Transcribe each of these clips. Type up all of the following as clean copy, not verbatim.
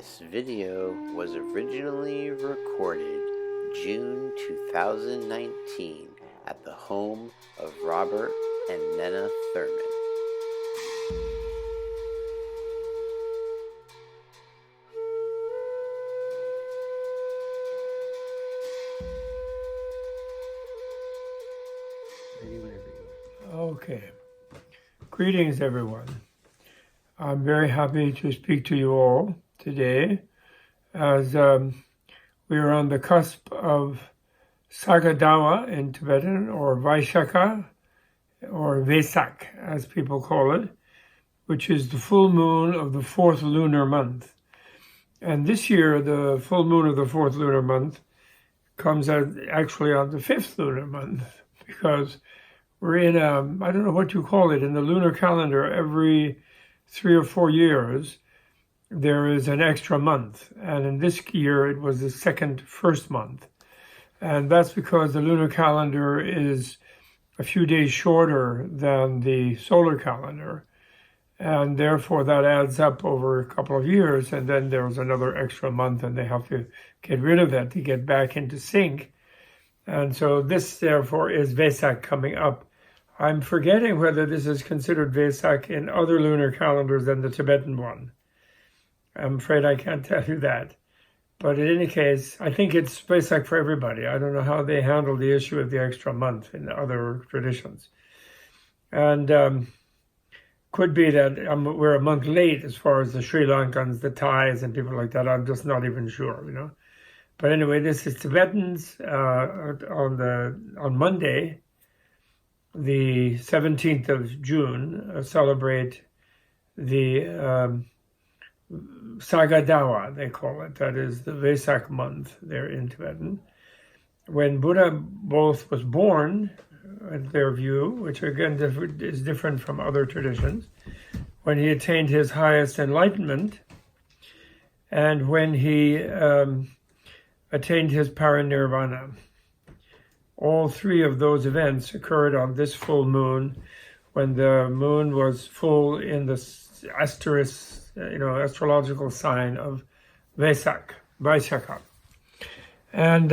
This video was originally recorded June 2019 at the home of Robert and Nena Thurman. Okay. Greetings, everyone. I'm very happy to speak to you all today as we are on the cusp of Saka Dawa in Tibetan, or Vaishaka, or Vesak, as people call it, which is the full moon of the fourth lunar month. And this year, the full moon of the fourth lunar month comes out actually on the fifth lunar month, because we're in I don't know what you call it, in the lunar calendar, every 3 or 4 years, there is an extra month. And in this year, it was the first month. And that's because the lunar calendar is a few days shorter than the solar calendar. And therefore, that adds up over a couple of years. And then there's another extra month, and they have to get rid of that to get back into sync. And so this, therefore, is Vesak coming up. I'm forgetting whether this is considered Vesak in other lunar calendars than the Tibetan one. I'm afraid I can't tell you that. But in any case, I think it's Vesak for everybody. I don't know how they handle the issue of the extra month in other traditions. And could be that we're a month late as far as the Sri Lankans, the Thais, and people like that. I'm just not even sure, you know. But anyway, this is Tibetans on Monday, the 17th of June, celebrate the Saga Dawa, they call it. That is the Vesak month there in Tibetan. When Buddha both was born, in their view, which again is different from other traditions, when he attained his highest enlightenment, and when he attained his Parinirvana. All three of those events occurred on this full moon, when the moon was full in the astrological sign of Vaishaka. And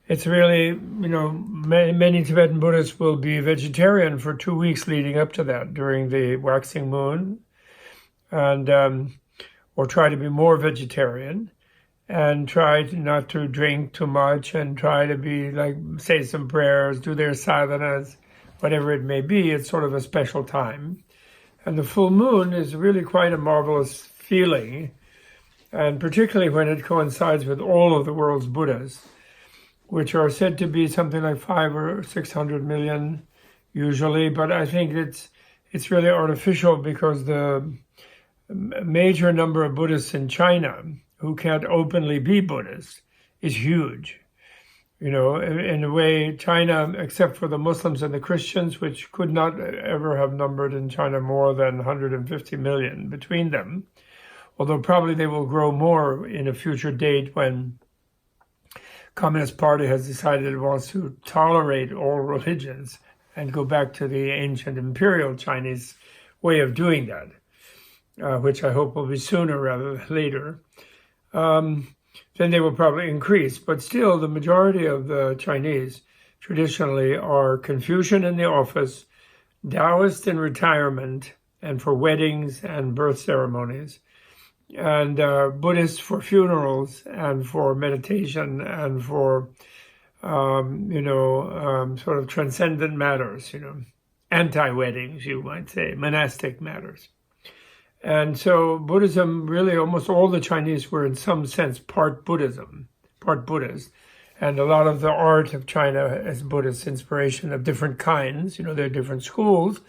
it's really, many Tibetan Buddhists will be vegetarian for 2 weeks leading up to that during the waxing moon, and or try to be more vegetarian, and try not to drink too much, and try to be say some prayers, do their sadhanas, whatever it may be. It's sort of a special time. And the full moon is really quite a marvelous feeling, and particularly when it coincides with all of the world's Buddhas, which are said to be something like 500 or 600 million usually, but I think it's really artificial, because the major number of Buddhists in China who can't openly be Buddhist is huge. In a way, China, except for the Muslims and the Christians, which could not ever have numbered in China more than 150 million between them, although probably they will grow more in a future date when Communist Party has decided it wants to tolerate all religions and go back to the ancient imperial Chinese way of doing that, which I hope will be sooner rather than later. Then they will probably increase. But still, the majority of the Chinese traditionally are Confucian in the office, Taoist in retirement and for weddings and birth ceremonies, and Buddhist for funerals and for meditation and for, sort of transcendent matters, anti-weddings, you might say, monastic matters. And so Buddhism, really almost all the Chinese were in some sense part Buddhism, part Buddhist. And a lot of the art of China is Buddhist inspiration of different kinds. There are different schools,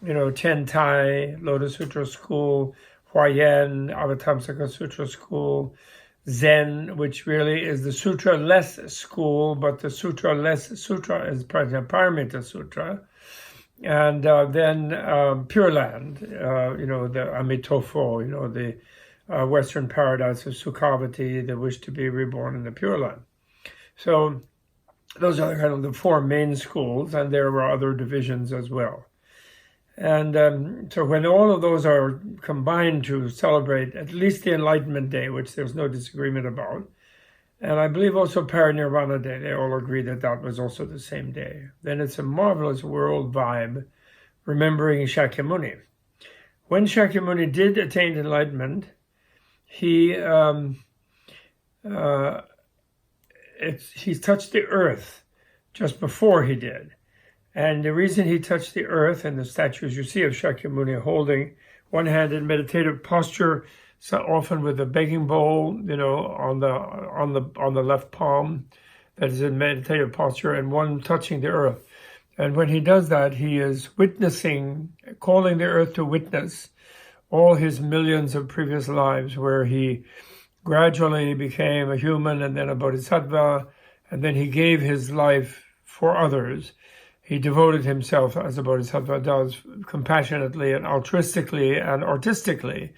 Tian Tai, Lotus Sutra School, Huayan, Avatamsaka Sutra School, Zen, which really is the sutra-less school, but the sutra-less sutra is Parinirvana Sutra. And then Pure Land, the Amitofo, the Western paradise of Sukhavati, the wish to be reborn in the Pure Land. So those are kind of the four main schools, and there were other divisions as well. And so when all of those are combined to celebrate at least the Enlightenment Day, which there's no disagreement about, and I believe also Parinirvana Day, they all agree that that was also the same day, then it's a marvelous world vibe remembering Shakyamuni. When Shakyamuni did attain enlightenment, he touched the earth just before he did. And the reason he touched the earth, and the statues you see of Shakyamuni holding one hand in meditative posture, so often with a begging bowl, on the left palm, that is in meditative posture, and one touching the earth. And when he does that, he is witnessing, calling the earth to witness all his millions of previous lives, where he gradually became a human and then a bodhisattva, and then he gave his life for others. He devoted himself, as a bodhisattva does, compassionately and altruistically and artistically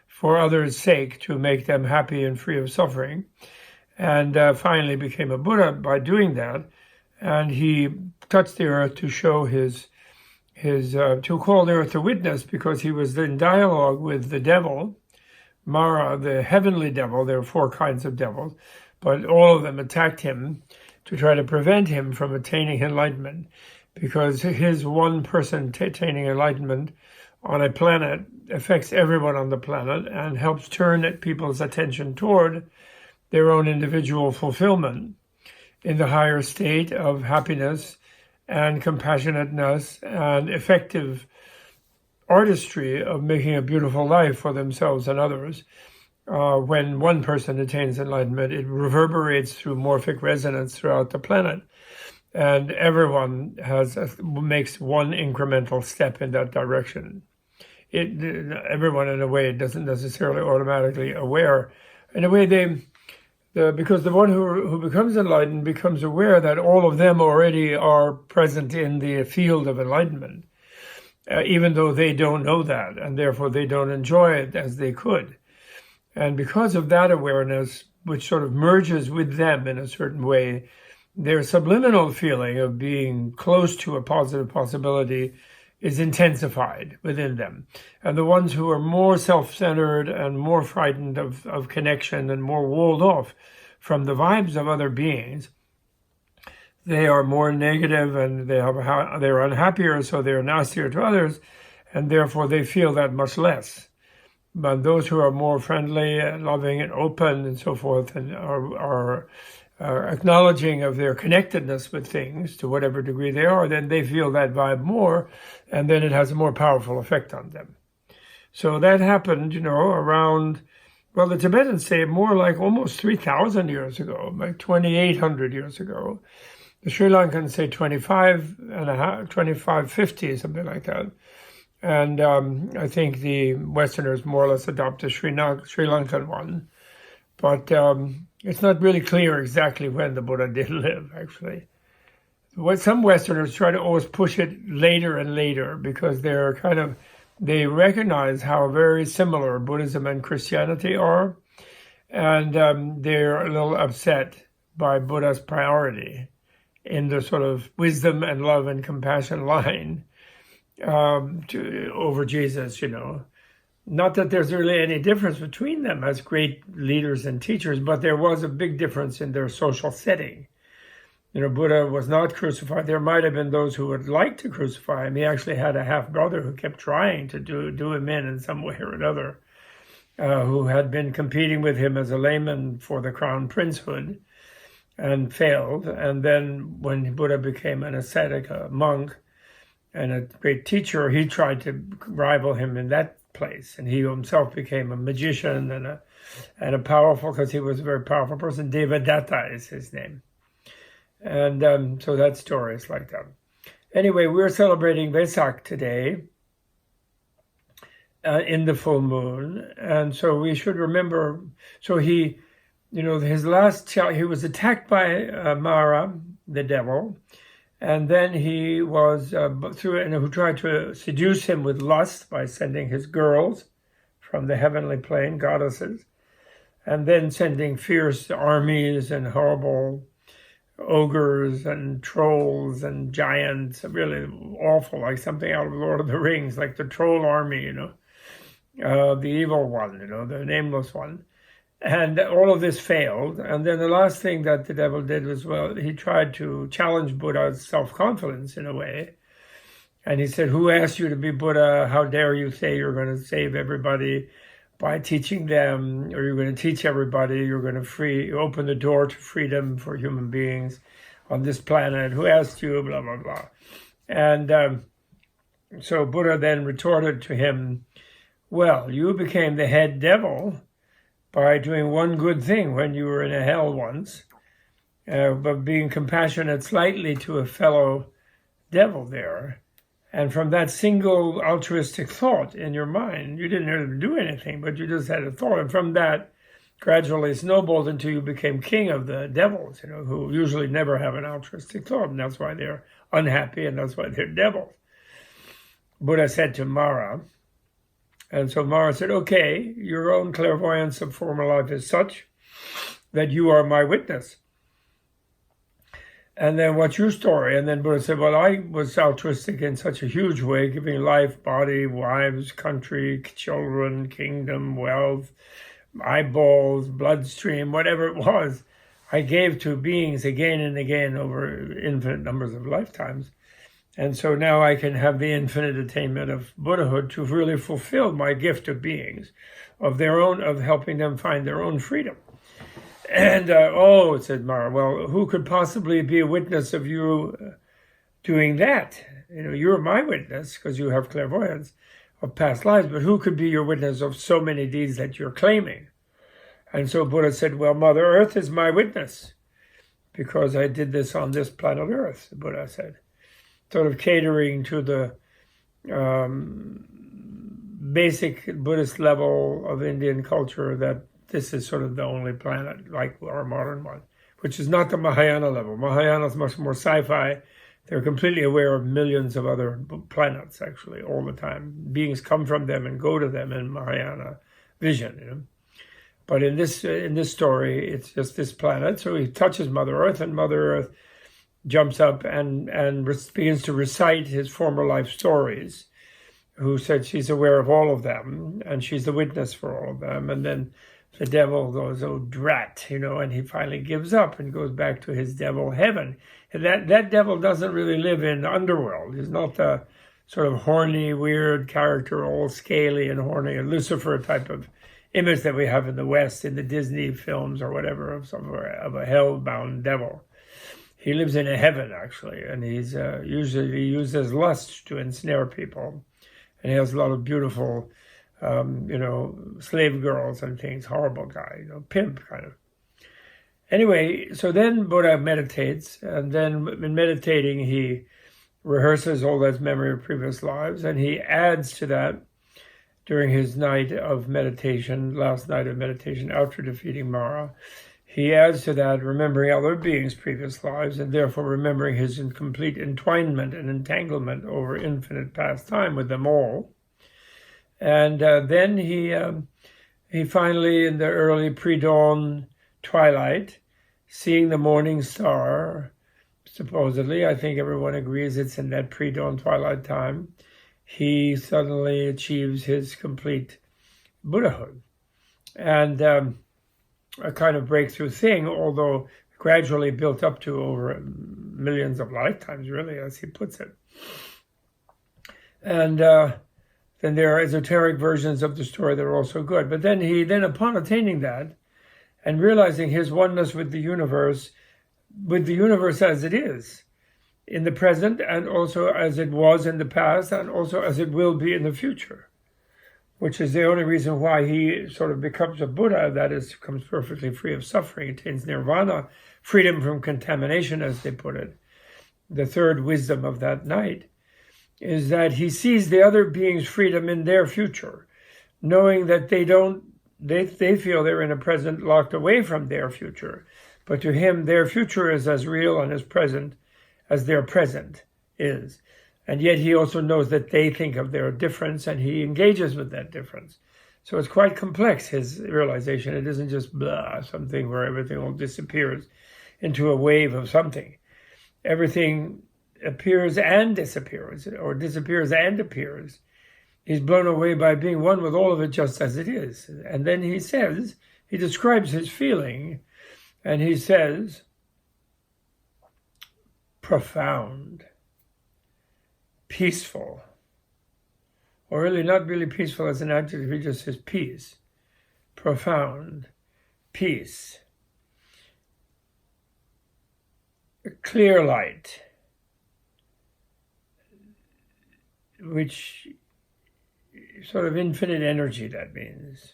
for others' sake, to make them happy and free of suffering, and finally became a Buddha by doing that. And he touched the earth to show to call the earth to witness, because he was in dialogue with the devil, Mara, the heavenly devil. There are 4 kinds of devils, but all of them attacked him to try to prevent him from attaining enlightenment, because his one person attaining enlightenment on a planet affects everyone on the planet and helps turn people's attention toward their own individual fulfillment in the higher state of happiness and compassionateness and effective artistry of making a beautiful life for themselves and others. When one person attains enlightenment, it reverberates through morphic resonance throughout the planet, and everyone makes one incremental step in that direction. Everyone, in a way, doesn't necessarily automatically aware. In a way, because the one who becomes enlightened becomes aware that all of them already are present in the field of enlightenment, even though they don't know that, and therefore they don't enjoy it as they could. And because of that awareness, which sort of merges with them in a certain way, their subliminal feeling of being close to a positive possibility is intensified within them. And the ones who are more self-centered and more frightened of connection and more walled off from the vibes of other beings, they are more negative, and they're unhappier, so they're nastier to others, and therefore they feel that much less. But those who are more friendly and loving and open and so forth, and are acknowledging of their connectedness with things to whatever degree they are, then they feel that vibe more, and then it has a more powerful effect on them. So that happened, around, well, the Tibetans say more like almost 3,000 years ago, like 2,800 years ago. The Sri Lankans say 2550, something like that. And I think the Westerners more or less adopt the Sri Lankan one. But it's not really clear exactly when the Buddha did live, actually. Some Westerners try to always push it later and later, because they recognize how very similar Buddhism and Christianity are, and they're a little upset by Buddha's priority in the sort of wisdom and love and compassion line over Jesus, Not that there's really any difference between them as great leaders and teachers, but there was a big difference in their social setting. Buddha was not crucified. There might have been those who would like to crucify him. He actually had a half-brother who kept trying to do him in some way or another, who had been competing with him as a layman for the crown princehood and failed. And then when Buddha became an ascetic, a monk, and a great teacher, he tried to rival him in that place, and he himself became a magician and a powerful, because he was a very powerful person. Devadatta is his name. And so that story is like that. Anyway, we're celebrating Vesak today in the full moon. And so we should remember, so he, his last child, he was attacked by Mara, the devil. And then he was who tried to seduce him with lust by sending his girls from the heavenly plane, goddesses, and then sending fierce armies and horrible ogres and trolls and giants, really awful, like something out of Lord of the Rings, like the troll army, the evil one, the nameless one. And all of this failed. And then the last thing that the devil did was, well, he tried to challenge Buddha's self-confidence in a way. And he said, who asked you to be Buddha? How dare you say you're going to save everybody by teaching them, or you're going to teach everybody, you're going to open the door to freedom for human beings on this planet. Who asked you, blah, blah, blah. And so Buddha then retorted to him, well, you became the head devil by doing one good thing when you were in a hell once, but being compassionate slightly to a fellow devil there. And from that single altruistic thought in your mind, you didn't have to do anything, but you just had a thought. And from that, gradually snowballed until you became king of the devils, who usually never have an altruistic thought. And that's why they're unhappy, and that's why they're devils. Buddha said to Mara, and so Mara said, okay, your own clairvoyance of former life is such that you are my witness. And then what's your story? And then Buddha said, well, I was altruistic in such a huge way, giving life, body, wives, country, children, kingdom, wealth, eyeballs, bloodstream, whatever it was. I gave to beings again and again over infinite numbers of lifetimes. And so now I can have the infinite attainment of Buddhahood to really fulfill my gift of beings, of helping them find their own freedom. And, said Mara, well, who could possibly be a witness of you doing that? You're my witness because you have clairvoyance of past lives, but who could be your witness of so many deeds that you're claiming? And so Buddha said, well, Mother Earth is my witness because I did this on this planet Earth, Buddha said, sort of catering to the basic Buddhist level of Indian culture that this is sort of the only planet like our modern one, which is not the Mahayana level. Mahayana is much more sci-fi. They're completely aware of millions of other planets, actually, all the time. Beings come from them and go to them in Mahayana vision. But in this story, it's just this planet. So he touches Mother Earth, and Mother Earth jumps up and begins to recite his former life stories, who said she's aware of all of them, and she's the witness for all of them. And then the devil goes, oh, drat, and he finally gives up and goes back to his devil heaven. And that devil doesn't really live in the underworld. He's not the sort of horny, weird character, all scaly and horny, a Lucifer type of image that we have in the West, in the Disney films or whatever, of a hell-bound devil. He lives in a heaven, actually, and he's usually uses lust to ensnare people. And he has a lot of beautiful slave girls and things, horrible guy, pimp kind of. Anyway, so then Buddha meditates, and then in meditating, he rehearses all that memory of previous lives, and he adds to that during his night of meditation, last night of meditation after defeating Mara. He adds to that remembering other beings' previous lives, and therefore remembering his complete entwinement and entanglement over infinite past time with them all. And then he finally, in the early pre-dawn twilight, seeing the morning star, supposedly, I think everyone agrees it's in that pre-dawn twilight time, he suddenly achieves his complete Buddhahood. And a kind of breakthrough thing, although gradually built up to over millions of lifetimes, really, as he puts it. And then there are esoteric versions of the story that are also good. But then upon attaining that and realizing his oneness with the universe as it is in the present, and also as it was in the past, and also as it will be in the future, which is the only reason why he sort of becomes a Buddha, that is, becomes perfectly free of suffering, attains nirvana, freedom from contamination, as they put it. The third wisdom of that night is that he sees the other beings' freedom in their future, knowing that they feel they're in a present locked away from their future. But to him, their future is as real and as present as their present is. And yet he also knows that they think of their difference, and he engages with that difference. So it's quite complex, his realization. It isn't just blah, something where everything all disappears. into a wave of something. Everything appears and disappears, or disappears and appears. He's blown away by being one with all of it just as it is. And then he says, he describes his feeling, and he says, profound, peaceful, or really not really peaceful as an adjective, he just says peace, profound, peace, a clear light, which sort of infinite energy, that means.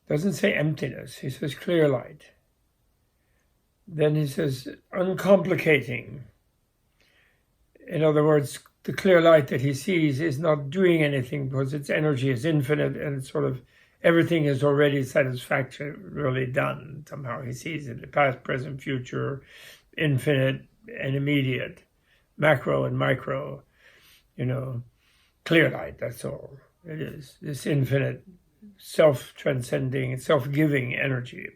Doesn't say emptiness, he says clear light. Then he says uncomplicating. In other words, the clear light that he sees is not doing anything because its energy is infinite and it's sort of everything is already satisfactorily done. Somehow he sees it, the past, present, future, infinite and immediate, macro and micro, clear light, that's all it is. This infinite, self-transcending, self-giving energy,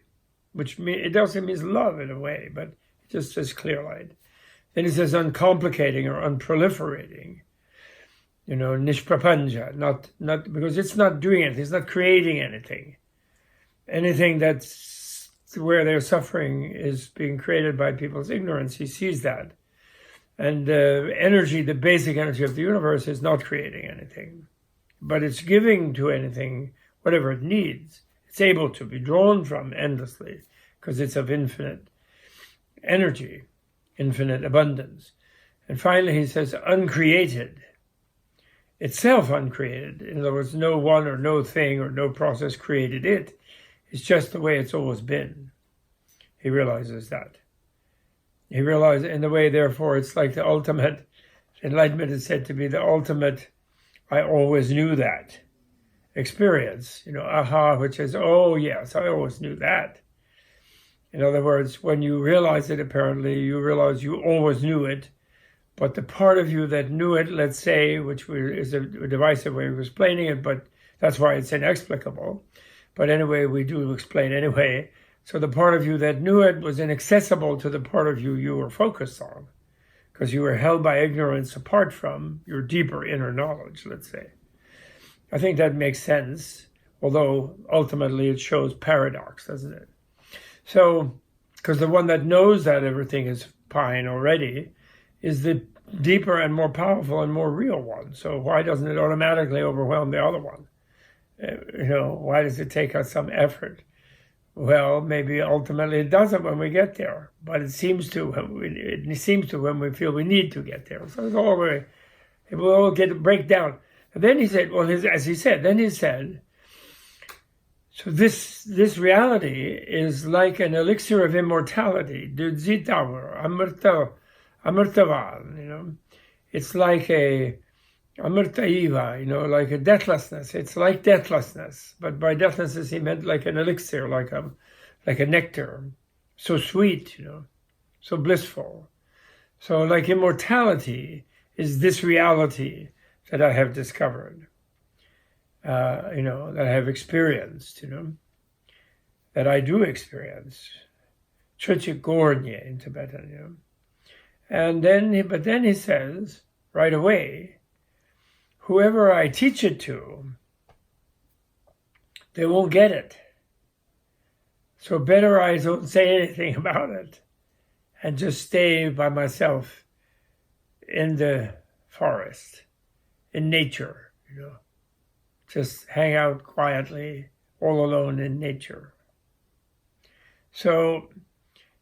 which it also means love in a way, but it just says clear light. Then he says uncomplicating or unproliferating, nishprapanja, not because it's not doing anything, it's not creating anything. Anything that's where their suffering is being created by people's ignorance, he sees that. And the energy, the basic energy of the universe is not creating anything, but it's giving to anything whatever it needs. It's able to be drawn from endlessly because it's of infinite energy, infinite abundance. And finally he says uncreated, itself uncreated. In other words, no one or no thing or no process created it. It's just the way it's always been. He realizes that. He realized in the way, therefore, it's like the ultimate, enlightenment is said to be the ultimate, I always knew that experience, aha, which is, oh yes, I always knew that. In other words, when you realize it, apparently, you realize you always knew it, but the part of you that knew it, let's say, which is a divisive way of explaining it, but that's why it's inexplicable. But anyway, we do explain anyway. So the part of you that knew it was inaccessible to the part of you were focused on, because you were held by ignorance apart from your deeper inner knowledge, let's say. I think that makes sense, although ultimately it shows paradox, doesn't it? So, because the one that knows that everything is fine already is the deeper and more powerful and more real one. So why doesn't it automatically overwhelm the other one? Why does it take us some effort? Well, maybe ultimately it doesn't when we get there, but it seems to when we feel we need to get there. So it will all break down. And then he said, so this reality is like an elixir of immortality, amrtavan, it's like a amrtaiva, like a deathlessness. It's like deathlessness, but by deathlessness he meant like an elixir, like a nectar, so sweet, so blissful. So like immortality is this reality that I have discovered, that I have experienced, that I do experience, Chöchikgornye in Tibetan, but then he says right away, whoever I teach it to, they won't get it. So better I don't say anything about it and just stay by myself in the forest, in nature, just hang out quietly, all alone in nature. So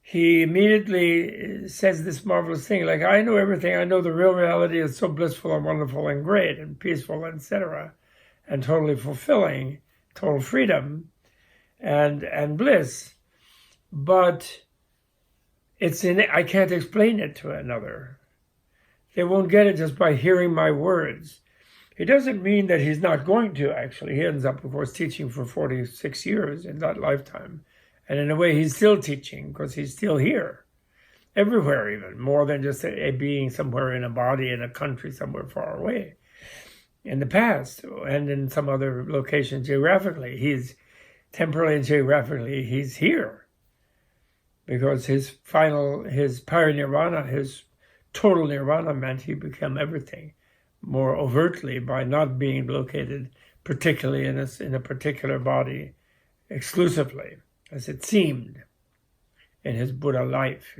he immediately says this marvelous thing, like, I know everything. I know the real reality is so blissful and wonderful and great and peaceful, etc., and totally fulfilling, total freedom and bliss. But I can't explain it to another. They won't get it just by hearing my words. It doesn't mean that he's not going to, actually. He ends up, of course, teaching for 46 years in that lifetime. And in a way, he's still teaching because he's still here, everywhere even, more than just a being somewhere in a body in a country somewhere far away. In the past, and in some other location geographically, he's temporally and geographically, he's here because his parinirvana, his total nirvana, meant he became everything more overtly by not being located particularly in a particular body exclusively, as it seemed in his Buddha life,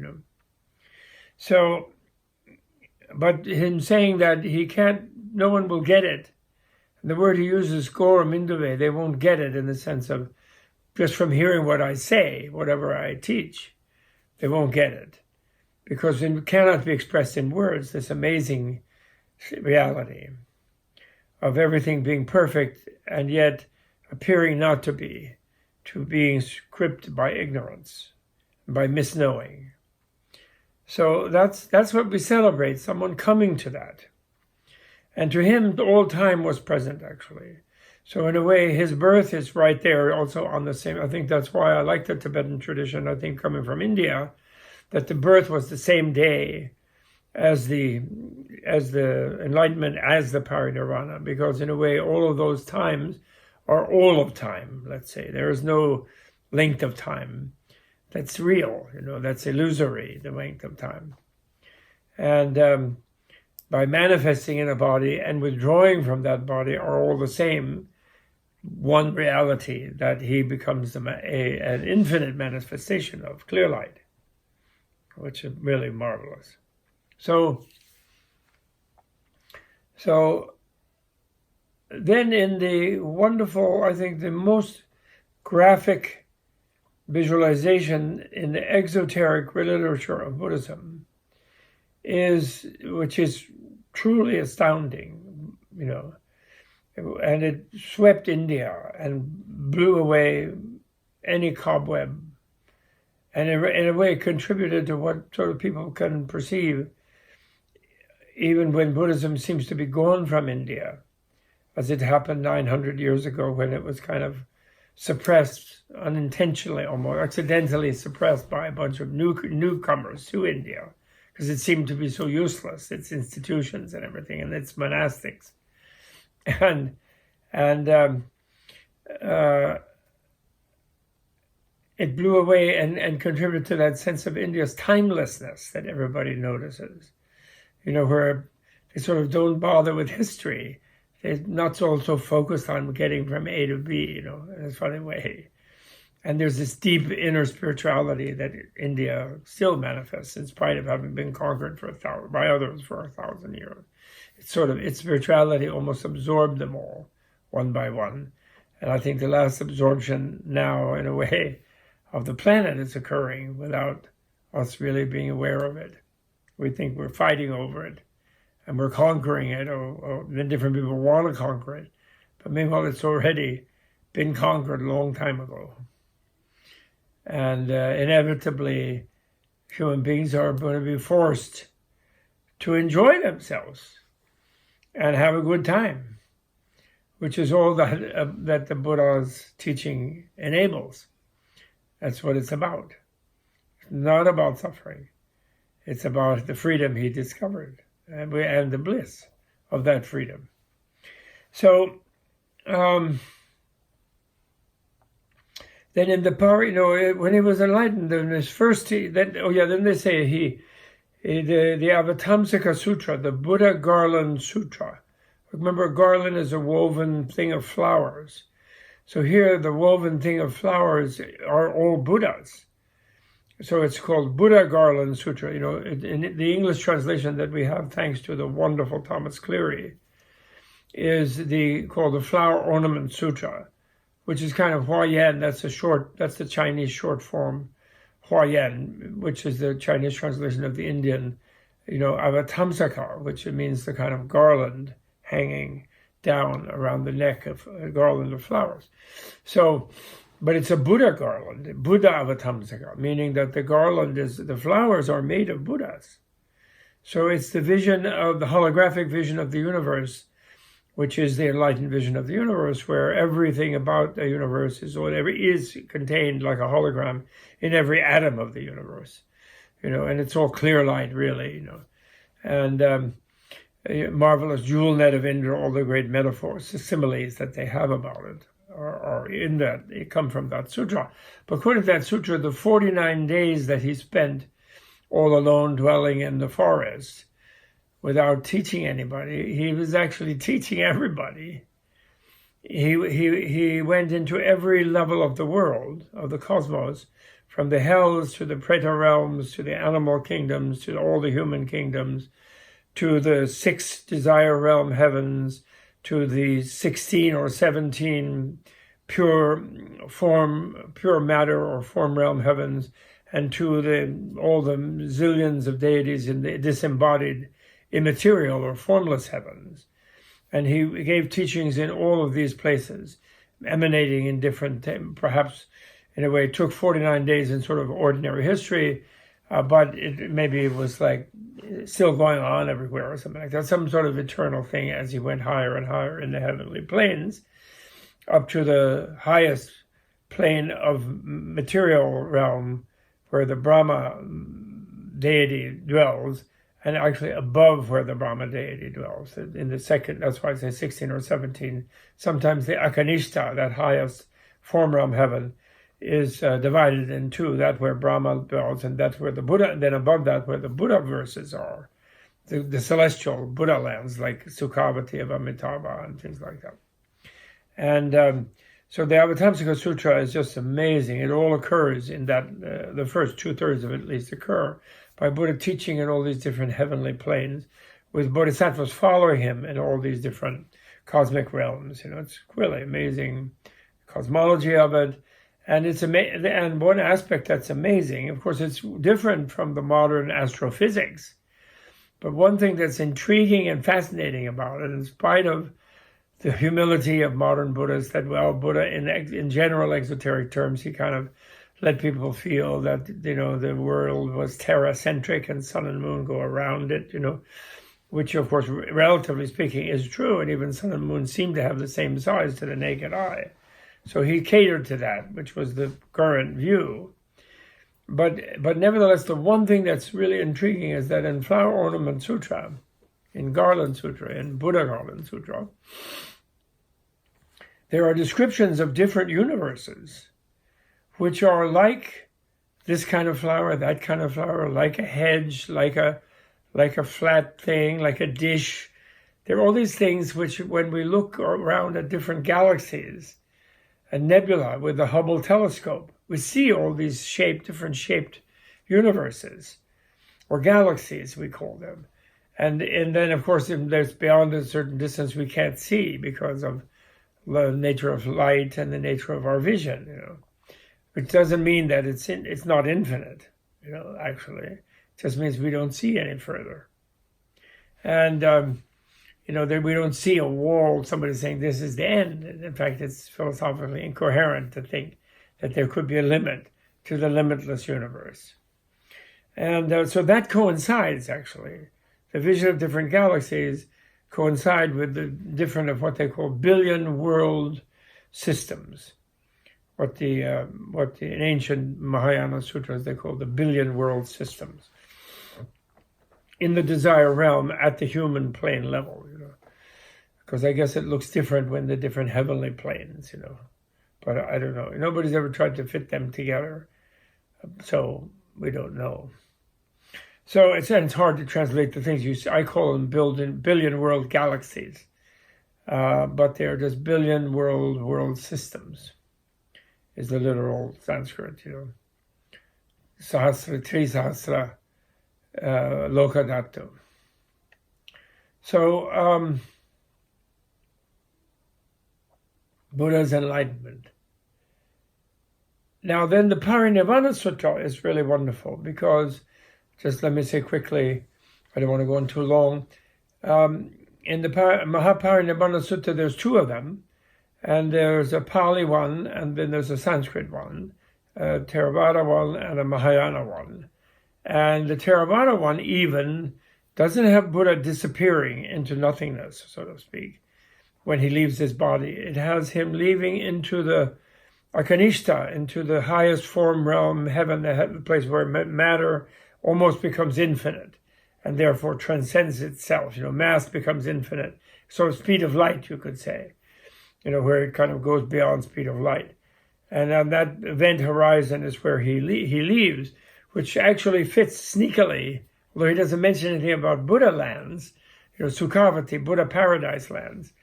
So, but him saying that no one will get it. And the word he uses, goram induve, they won't get it in the sense of just from hearing what I say, whatever I teach, they won't get it. Because it cannot be expressed in words, this amazing reality of everything being perfect and yet appearing not to be, to being scripted by ignorance, by misknowing. So that's what we celebrate, someone coming to that. And to him, all time was present, actually. So in a way, his birth is right there also on the same. I think that's why I like the Tibetan tradition, I think coming from India, that the birth was the same day as the Enlightenment, as the Parinirvana, because in a way, all of those times are all of time, let's say. There is no length of time that's real, that's illusory, the length of time. And by manifesting in a body and withdrawing from that body are all the same, one reality, that he becomes an infinite manifestation of clear light, which is really marvelous. So then in the wonderful, I think the most graphic visualization in the exoteric literature of Buddhism which is truly astounding, and it swept India and blew away any cobweb, and in a way contributed to what sort of people can perceive, even when Buddhism seems to be gone from India, as it happened 900 years ago when it was kind of suppressed, unintentionally, almost accidentally suppressed by a bunch of newcomers to India, because it seemed to be so useless, its institutions and everything, and its monastics. And it blew away and contributed to that sense of India's timelessness that everybody notices, where they sort of don't bother with history. They're not so focused on getting from A to B, in a funny way. And there's this deep inner spirituality that India still manifests in spite of having been conquered by others for 1,000 years. Its spirituality almost absorbed them all, one by one. And I think the last absorption now, in a way, of the planet is occurring without us really being aware of it. We think we're fighting over it, and we're conquering it, or then different people want to conquer it. But meanwhile, it's already been conquered a long time ago. And inevitably, human beings are going to be forced to enjoy themselves and have a good time, which is all that the Buddha's teaching enables. That's what it's about. It's not about suffering. It's about the freedom he discovered and the bliss of that freedom. So, then in the when he was enlightened, in his first, then they say the Avatamsaka Sutra, the Buddha Garland Sutra. Remember, a garland is a woven thing of flowers. So here, the woven thing of flowers are all Buddhas. So it's called Buddha Garland Sutra. In the English translation that we have, thanks to the wonderful Thomas Cleary, is called the Flower Ornament Sutra, which is kind of Huayan. That's the Chinese short form, Huayan, which is the Chinese translation of the Indian, Avatamsaka, which means the kind of garland hanging down around the neck of a garland of flowers. So, but it's a Buddha garland, Buddha Avatamsaka, meaning that the flowers are made of Buddhas. So it's the holographic vision of the universe, which is the enlightened vision of the universe, where everything about the universe is contained like a hologram in every atom of the universe, and it's all clear light, really, and marvelous jewel net of Indra, all the great metaphors, the similes that they have about it, or in that, they come from that sutra. But according to that sutra, the 49 days that he spent all alone dwelling in the forest without teaching anybody, he was actually teaching everybody. He went into every level of the world, of the cosmos, from the hells to the Preta realms, to the animal kingdoms, to all the human kingdoms, to the 6 desire realm heavens, to the 16 or 17 pure matter or form realm heavens, and to all the zillions of deities in the disembodied immaterial or formless heavens. And he gave teachings in all of these places, emanating in different, perhaps in a way, it took 49 days in sort of ordinary history, but maybe it was like still going on everywhere or something like that, some sort of eternal thing as he went higher and higher in the heavenly planes, up to the highest plane of material realm where the Brahma deity dwells, and actually above where the Brahma deity dwells. In the second, that's why I say 16 or 17, sometimes the Akanishta, that highest form realm heaven, is divided in two, that where Brahma dwells, and that's where the Buddha, and then above that where the Buddhaverses are, the celestial Buddha lands, like Sukhavati of Amitabha and things like that. And so the Avatamsaka Sutra is just amazing. It all occurs in that, the first 2/3 of it at least occur by Buddha teaching in all these different heavenly planes, with bodhisattvas following him in all these different cosmic realms. It's really amazing cosmology of it. And it's and one aspect that's amazing, of course, it's different from the modern astrophysics. But one thing that's intriguing and fascinating about it, in spite of the humility of modern Buddhists, that, well, Buddha, in general exoteric terms, he kind of let people feel that, the world was terra-centric and sun and moon go around it, which, of course, relatively speaking, is true. And even sun and moon seem to have the same size to the naked eye. So he catered to that, which was the current view. But nevertheless, the one thing that's really intriguing is that in Flower Ornament Sutra, in Garland Sutra, in Buddha Garland Sutra, there are descriptions of different universes, which are like this kind of flower, that kind of flower, like a hedge, like a flat thing, like a dish. There are all these things which, when we look around at different galaxies, a nebula with the Hubble telescope, we see all these different shaped universes, or galaxies, we call them. And then, of course, there's beyond a certain distance we can't see because of the nature of light and the nature of our vision, Which doesn't mean that it's not infinite, actually. It just means we don't see any further. And, that we don't see a wall, somebody saying this is the end. In fact, it's philosophically incoherent to think that there could be a limit to the limitless universe. And so that coincides, actually. The vision of different galaxies coincide with the different of what they call billion world systems. What the in ancient Mahayana sutras they call the billion world systems. In the desire realm at the human plane level, because I guess it looks different when the different heavenly planes, But I don't know. Nobody's ever tried to fit them together, so we don't know. So it's hard to translate the things you see. I call them billion world galaxies, but they're just billion world systems. Is the literal Sanskrit, Sahasra, Trisahasra, Lokadatu. So Buddha's enlightenment. Now then, the Parinirvana Sutra is really wonderful because, just let me say quickly, I don't want to go on too long. In the Mahaparinirvana Sutta, there's 2 of them, and there's a Pali one, and then there's a Sanskrit one, a Theravada one, and a Mahayana one. And the Theravada one even doesn't have Buddha disappearing into nothingness, so to speak, when he leaves his body. It has him leaving into the Akanishta, into the highest form realm, heaven, the place where matter almost becomes infinite and therefore transcends itself. Mass becomes infinite. So speed of light, you could say. where it kind of goes beyond speed of light. And on that event horizon is where he leaves, which actually fits sneakily, although he doesn't mention anything about Buddha lands, Sukhavati, Buddha paradise lands.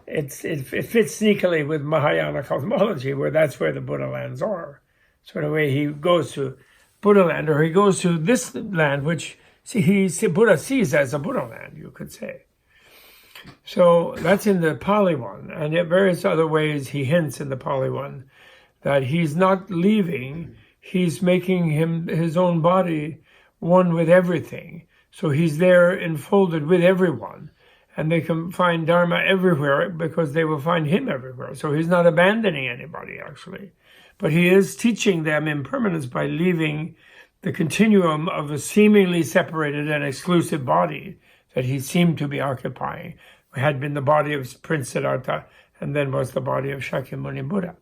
It fits sneakily with Mahayana cosmology, where that's where the Buddha lands are. So in a way, he goes to Buddha land, or he goes to this land, which Buddha sees as a Buddha land, you could say. So that's in the Pali one, and in various other ways he hints in the Pali one that he's not leaving, he's making his own body one with everything. So he's there enfolded with everyone, and they can find Dharma everywhere because they will find him everywhere. So he's not abandoning anybody, actually. But he is teaching them impermanence by leaving the continuum of a seemingly separated and exclusive body that he seemed to be occupying, had been the body of Prince Siddhartha, and then was the body of Shakyamuni Buddha.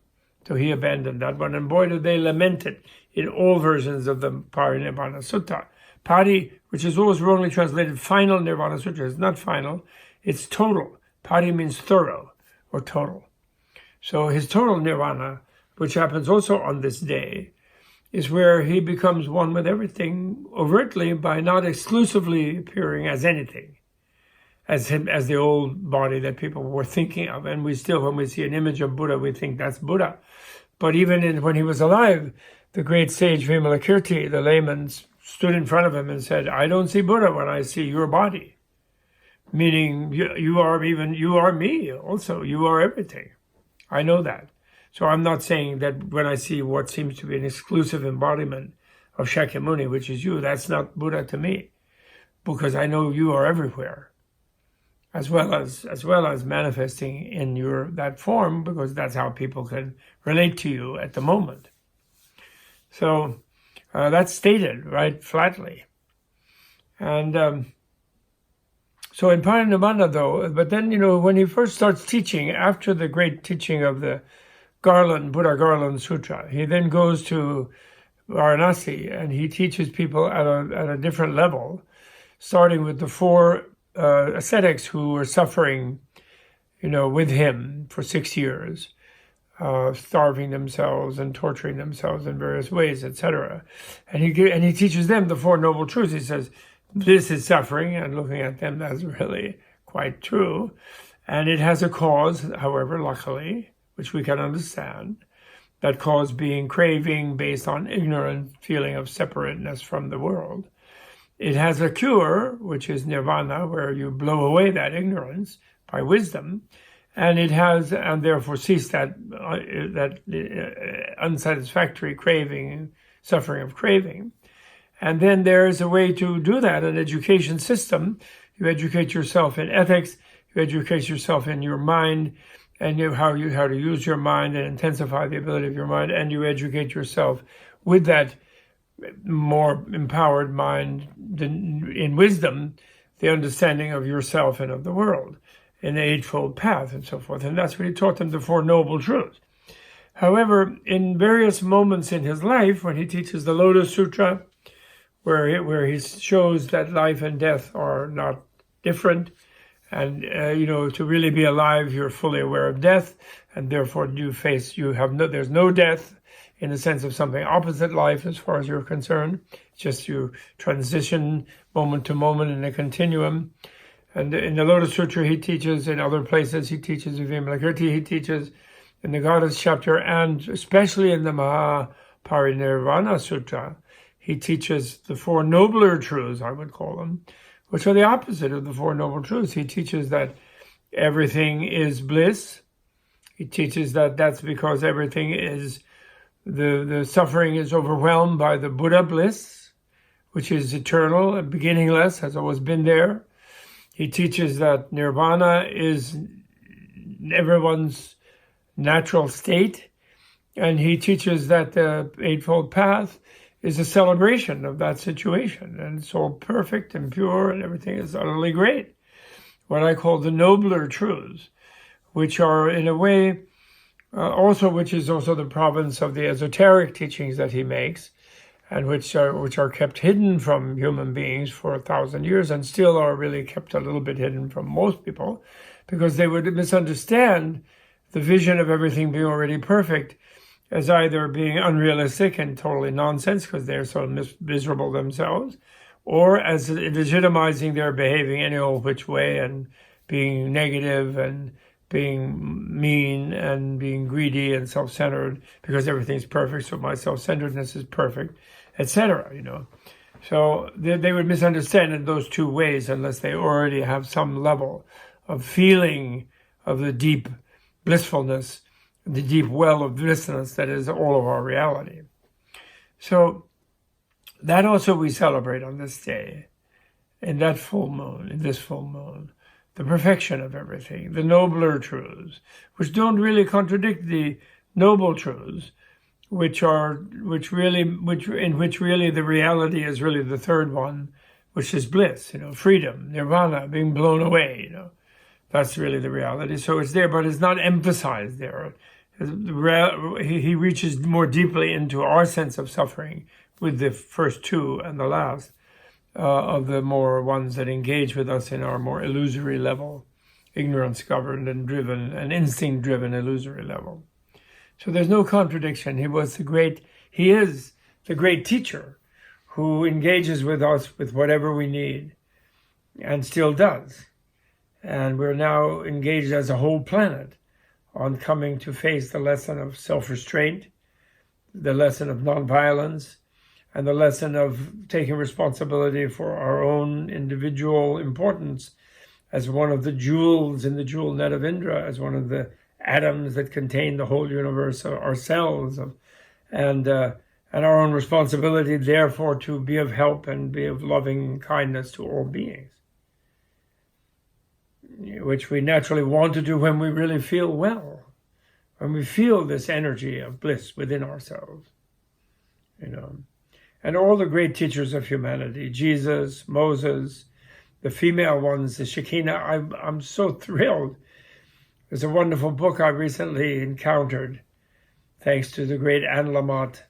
So he abandoned that one, and boy, did they lament it in all versions of the Parinirvana Sutta. Pari, which is always wrongly translated final Nirvana Sutra, is not final, it's total. Pari means thorough or total. So his total Nirvana, which happens also on this day, is where he becomes one with everything overtly by not exclusively appearing as anything, as the old body that people were thinking of. And we still, when we see an image of Buddha, we think that's Buddha. But even when he was alive, the great sage Vimalakirti, the layman, stood in front of him and said, I don't see Buddha when I see your body. Meaning, you are me also, you are everything. I know that. So I'm not saying that when I see what seems to be an exclusive embodiment of Shakyamuni, which is you, that's not Buddha to me, because I know you are everywhere, as well as manifesting in that form, because that's how people can relate to you at the moment. So that's stated right flatly, and so in Parinirvana though, but then when he first starts teaching after the great teaching of the Buddha Garland Sutra, he then goes to Varanasi and he teaches people at a different level, starting with the four ascetics who were suffering, with him for 6 years, starving themselves and torturing themselves in various ways, etc. And he teaches them the Four Noble Truths. He says, this is suffering, and looking at them, that's really quite true. And it has a cause, however, luckily, which we can understand, that cause being craving based on ignorant feeling of separateness from the world. It has a cure, which is nirvana, where you blow away that ignorance by wisdom, and therefore cease that unsatisfactory craving, suffering of craving. And then there is a way to do that, an education system. You educate yourself in ethics, you educate yourself in your mind, and how to use your mind and intensify the ability of your mind, and you educate yourself with that more empowered mind in wisdom, the understanding of yourself and of the world, in the Eightfold Path and so forth. And that's what he taught them, the Four Noble Truths. However, in various moments in his life, when he teaches the Lotus Sutra, where he shows that life and death are not different, and to really be alive, you're fully aware of death, and therefore there's no death in the sense of something opposite life as far as you're concerned. It's just you transition moment to moment in a continuum. And in the Lotus Sutra he teaches, in other places he teaches, in Vimalakirti he teaches, in the Goddess chapter, and especially in the Parinirvana Sutra, he teaches the Four Nobler Truths, I would call them, which are the opposite of the Four Noble Truths. He teaches that everything is bliss. He teaches that that's because everything is, the suffering is overwhelmed by the Buddha bliss, which is eternal and beginningless, has always been there. He teaches that nirvana is everyone's natural state. And he teaches that the Eightfold Path is a celebration of that situation, and it's all perfect and pure, and everything is utterly great. What I call the nobler truths, which are in a way which is also the province of the esoteric teachings that he makes, and which are kept hidden from human beings for 1,000 years, and still are really kept a little bit hidden from most people, because they would misunderstand the vision of everything being already perfect as either being unrealistic and totally nonsense because they're so miserable themselves, or as legitimizing their behaving any old which way and being negative and being mean and being greedy and self-centered because everything's perfect, so my self-centeredness is perfect, etc. So they would misunderstand in those two ways unless they already have some level of feeling of the deep blissfulness, the deep well of blissness that is all of our reality. So that also we celebrate on this day, in this full moon, the perfection of everything, the nobler truths, which don't really contradict the noble truths, in which really the reality is really the third one, which is bliss, freedom, nirvana, being blown away, That's really the reality. So it's there, but it's not emphasized there. He reaches more deeply into our sense of suffering with the first two and the last of the more ones that engage with us in our more illusory level, ignorance-governed and driven and instinct-driven illusory level. So there's no contradiction. He is the great teacher who engages with us with whatever we need and still does. And we're now engaged as a whole planet on coming to face the lesson of self-restraint, the lesson of nonviolence, and the lesson of taking responsibility for our own individual importance as one of the jewels in the jewel net of Indra, as one of the atoms that contain the whole universe, ourselves, and our own responsibility, therefore, to be of help and be of loving kindness to all beings, which we naturally want to do when we really feel well, when we feel this energy of bliss within ourselves, And all the great teachers of humanity, Jesus, Moses, the female ones, the Shekinah, I'm so thrilled. There's a wonderful book I recently encountered, thanks to the great Anne Lamott,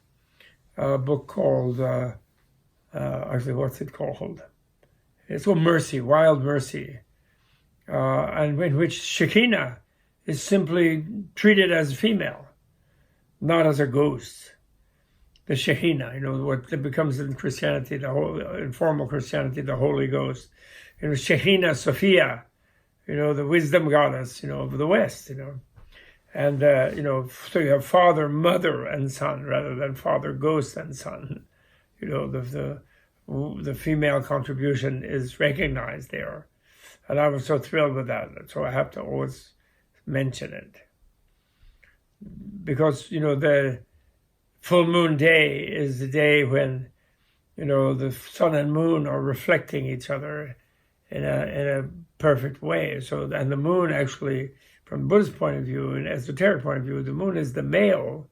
a book called, what's it called? It's called Mercy, Wild Mercy, and in which Shekinah is simply treated as female, not as a ghost. The Shekinah, what becomes in Christianity, in formal Christianity, the Holy Ghost. Shekinah, Sophia, the wisdom goddess, of the West, And, so you have Father, Mother, and Son, rather than Father, Ghost, and Son. The female contribution is recognized there. And I was so thrilled with that. So I have to always mention it. Because, the full moon day is the day when, the sun and moon are reflecting each other in a perfect way. So, and the moon actually, from the Buddhist point of view, and esoteric point of view, the moon is the male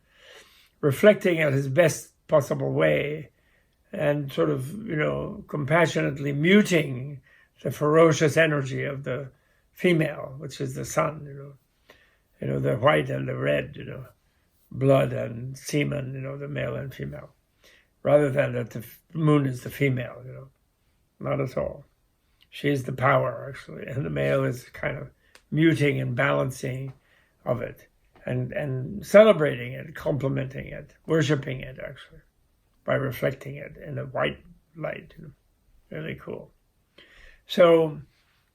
reflecting at his best possible way and sort of, compassionately muting the ferocious energy of the female, which is the sun, the white and the red, blood and semen, the male and female, rather than that the moon is the female, not at all. She's the power, actually, and the male is kind of muting and balancing of it, and celebrating it, complimenting it, worshiping it, actually, by reflecting it in a white light. Really cool. So,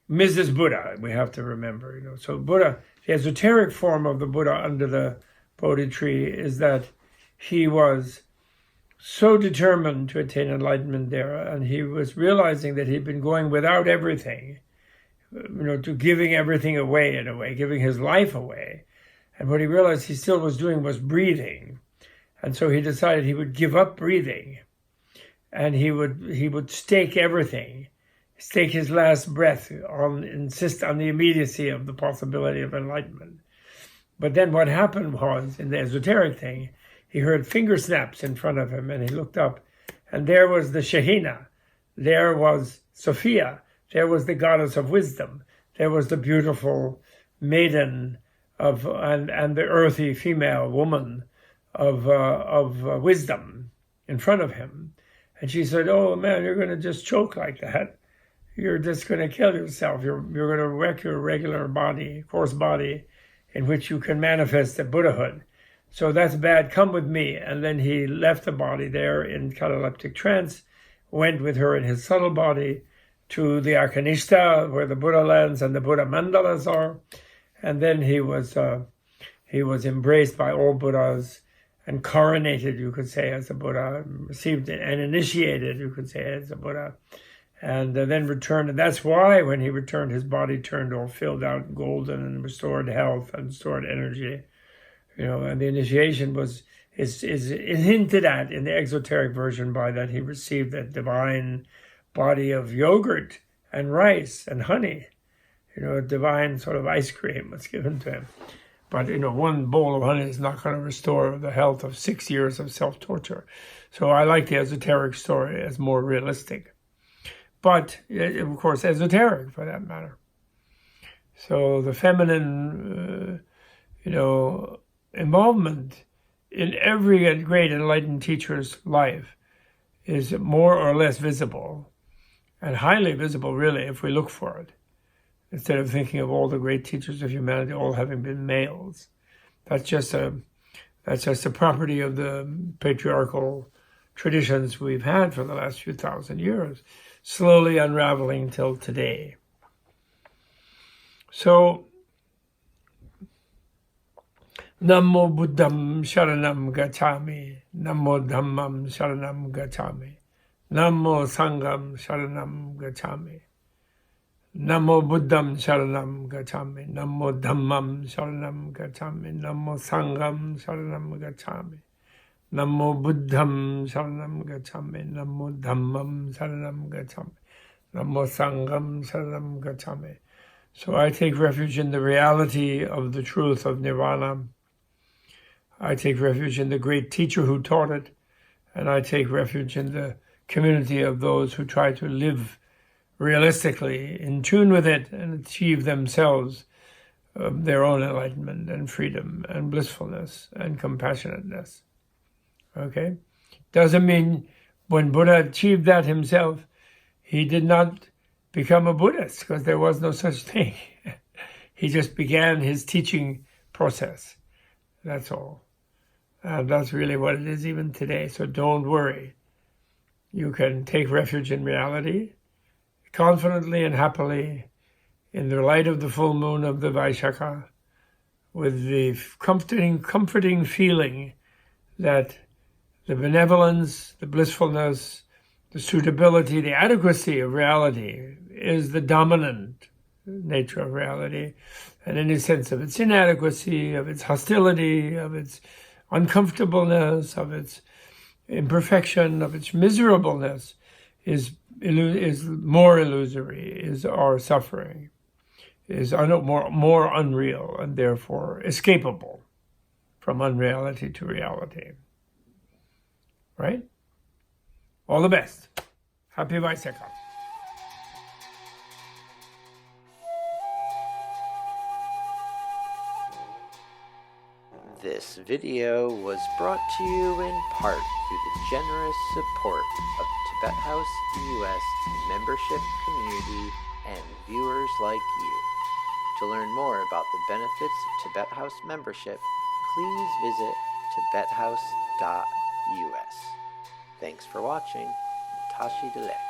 Mrs. Buddha, we have to remember, So Buddha, the esoteric form of the Buddha under the Bodhi tree is that he was so determined to attain enlightenment there, and he was realizing that he'd been going without everything, to giving everything away in a way, giving his life away. And what he realized he still was doing was breathing. And so he decided he would give up breathing, and he would stake everything, stake his last breath insist on the immediacy of the possibility of enlightenment. But then what happened was, in the esoteric thing, he heard finger snaps in front of him, and he looked up, and there was the Shekinah, there was Sophia, there was the goddess of wisdom, there was the beautiful maiden and the earthy female woman of wisdom in front of him. And she said, "Oh man, you're going to just choke like that. You're just going to kill yourself. You're going to wreck your regular body, coarse body, in which you can manifest the Buddhahood. So that's bad, come with me. And then he left the body there in cataleptic trance, went with her in his subtle body to the Akanishta, where the Buddha lands and the Buddha mandalas are. And then he was embraced by all Buddhas and coronated, you could say, as a Buddha, received and initiated, you could say, as a Buddha, and then returned. And that's why when he returned, his body turned all filled out, golden, and restored health and restored energy. And the initiation is hinted at in the exoteric version by that he received that divine body of yogurt and rice and honey. A divine sort of ice cream was given to him. But, one bowl of honey is not going to restore the health of 6 years of self-torture. So I like the esoteric story as more realistic. But, of course, esoteric for that matter. So the feminine, involvement in every great enlightened teacher's life is more or less visible, and highly visible, really, if we look for it. Instead of thinking of all the great teachers of humanity all having been males. That's just a property of the patriarchal traditions we've had for the last few thousand years, slowly unraveling till today. So, Namo Buddham Sharanam Gacchami, Namo Dhammam Sharanam Gacchami, Namo Sangham Sharanam Gacchami. Namo Buddham Sharanam Gacchami, Namo Dhammam Sharanam Gacchami, Namo Sangham Sharanam Gacchami, Namo Buddham Sharanam Gacchami, Namo Dhammam Sharanam Gacchami, Namo Sangham Sharanam Gacchami. So I take refuge in the reality of the truth of Nirvana. I take refuge in the great teacher who taught it, and I take refuge in the community of those who try to live realistically in tune with it and achieve themselves their own enlightenment and freedom and blissfulness and compassionateness. Okay? Doesn't mean when Buddha achieved that himself, he did not become a Buddhist, because there was no such thing. He just began his teaching process. That's all. And that's really what it is even today. So don't worry. You can take refuge in reality, confidently and happily, in the light of the full moon of the Vaishaka, with the comforting feeling that the benevolence, the blissfulness, the suitability, the adequacy of reality is the dominant nature of reality. And any sense of its inadequacy, of its hostility, of its uncomfortableness, of its imperfection, of its miserableness is more illusory, is our suffering, is more unreal, and therefore escapable from unreality to reality. Right? All the best. Happy Vaisakha. This video was brought to you in part through the generous support of Tibet House US membership community and viewers like you. To learn more about the benefits of Tibet House membership, please visit tibethouse.us. Thanks for watching. Tashi Delek.